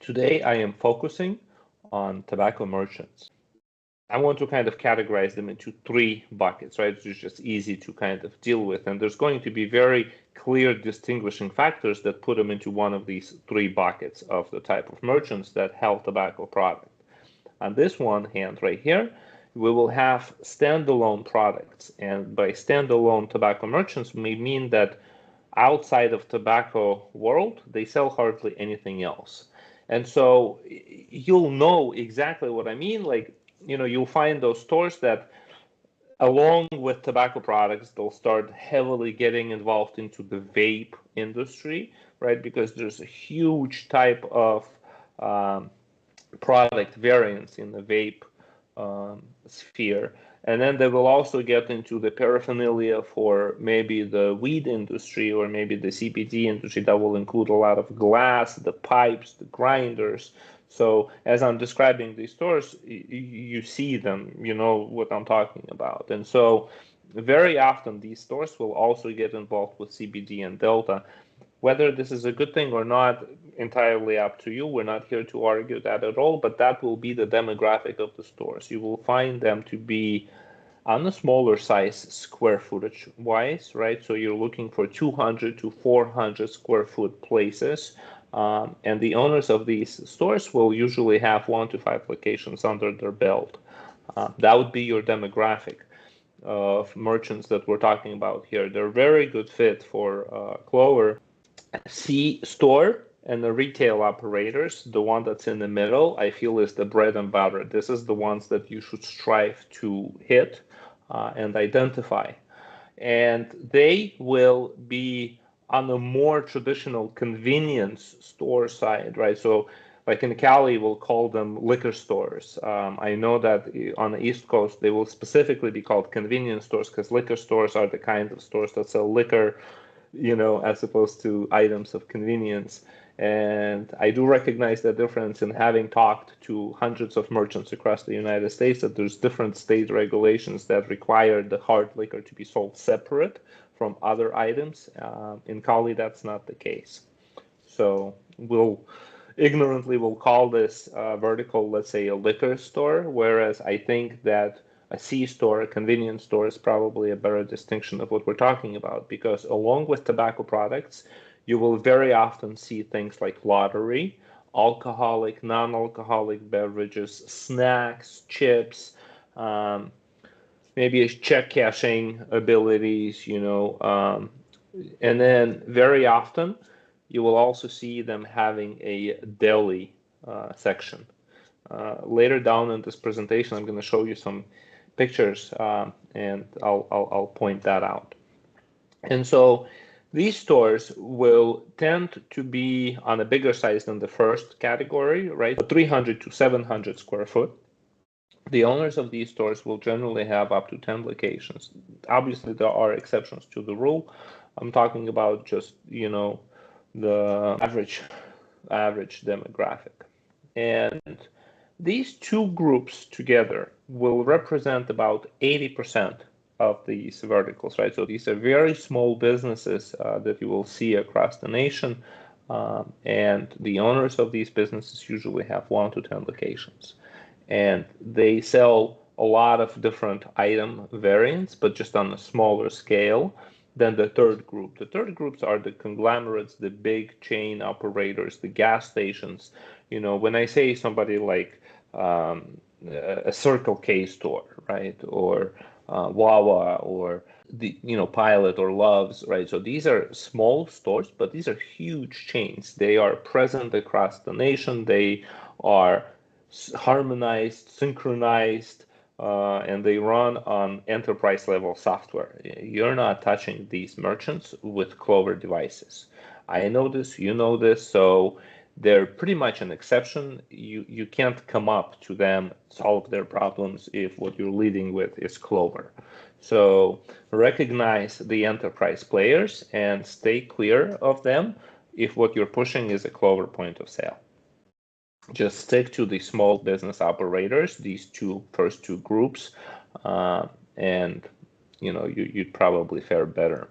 Today, I am focusing on tobacco merchants. I want to kind of categorize them into three buckets, right? It's just easy to kind of deal with. And there's going to be very clear distinguishing factors that put them into one of these three buckets of the type of merchants that have tobacco product. On this one hand right here, we will have standalone products. And by standalone tobacco merchants, we mean that outside of tobacco world, they sell hardly anything else. And so you'll know exactly what I mean. Like, you'll find those stores that along with tobacco products, they'll start heavily getting involved into the vape industry, right? Because there's a huge type of product variance in the vape sphere. And then they will also get into the paraphernalia for maybe the weed industry or maybe the CBD industry that will include a lot of glass, the pipes, the grinders. So as I'm describing these stores, you see them, you know what I'm talking about. And so very often these stores will also get involved with CBD and Delta. Whether this is a good thing or not, entirely up to you. We're not here to argue that at all, but that will be the demographic of the stores. You will find them to be on the smaller size square footage wise, right? So you're looking for 200 to 400 square foot places. And the owners of these stores will usually have 1 to 5 locations under their belt. That would be your demographic of merchants that we're talking about here. They're very good fit for Clover. C store and the retail operators, the one that's in the middle, I feel is the bread and butter. This is the ones that you should strive to hit and identify. And they will be on the more traditional convenience store side, right? So like in Cali, we'll call them liquor stores. I know that on the East Coast, they will specifically be called convenience stores because liquor stores are the kind of stores that sell liquor, as opposed to items of convenience. And I do recognize the difference in having talked to hundreds of merchants across the United States that there's different state regulations that require the hard liquor to be sold separate from other items. In Cali, that's not the case. So we'll call this vertical, let's say, a liquor store, whereas I think that a C store, a convenience store, is probably a better distinction of what we're talking about, because along with tobacco products, you will very often see things like lottery, alcoholic, non-alcoholic beverages, snacks, chips, maybe check cashing abilities, and then very often you will also see them having a deli section. Later down in this presentation, I'm going to show you some pictures, and I'll point that out. And so these stores will tend to be on a bigger size than the first category, right? 300 to 700 square foot. The owners of these stores will generally have up to 10 locations. Obviously, there are exceptions to the rule. I'm talking about just, the average demographic. And these two groups together will represent about 80% of these verticals, right? So these are very small businesses that you will see across the nation. And the owners of these businesses usually have 1 to 10 locations. And they sell a lot of different item variants, but just on a smaller scale than the third group. The third groups are the conglomerates, the big chain operators, the gas stations. When I say somebody like a Circle K store, right, or Wawa, or the Pilot or Love's, right? So these are small stores, but these are huge chains. They are present across the nation. They are harmonized, synchronized, and they run on enterprise level software. You're not touching these merchants with Clover devices. I know this, you know this, so they're pretty much an exception. You can't come up to them, solve their problems if what you're leading with is Clover. So recognize the enterprise players and stay clear of them if what you're pushing is a Clover point of sale. Just stick to the small business operators, these first two groups, and you'd probably fare better.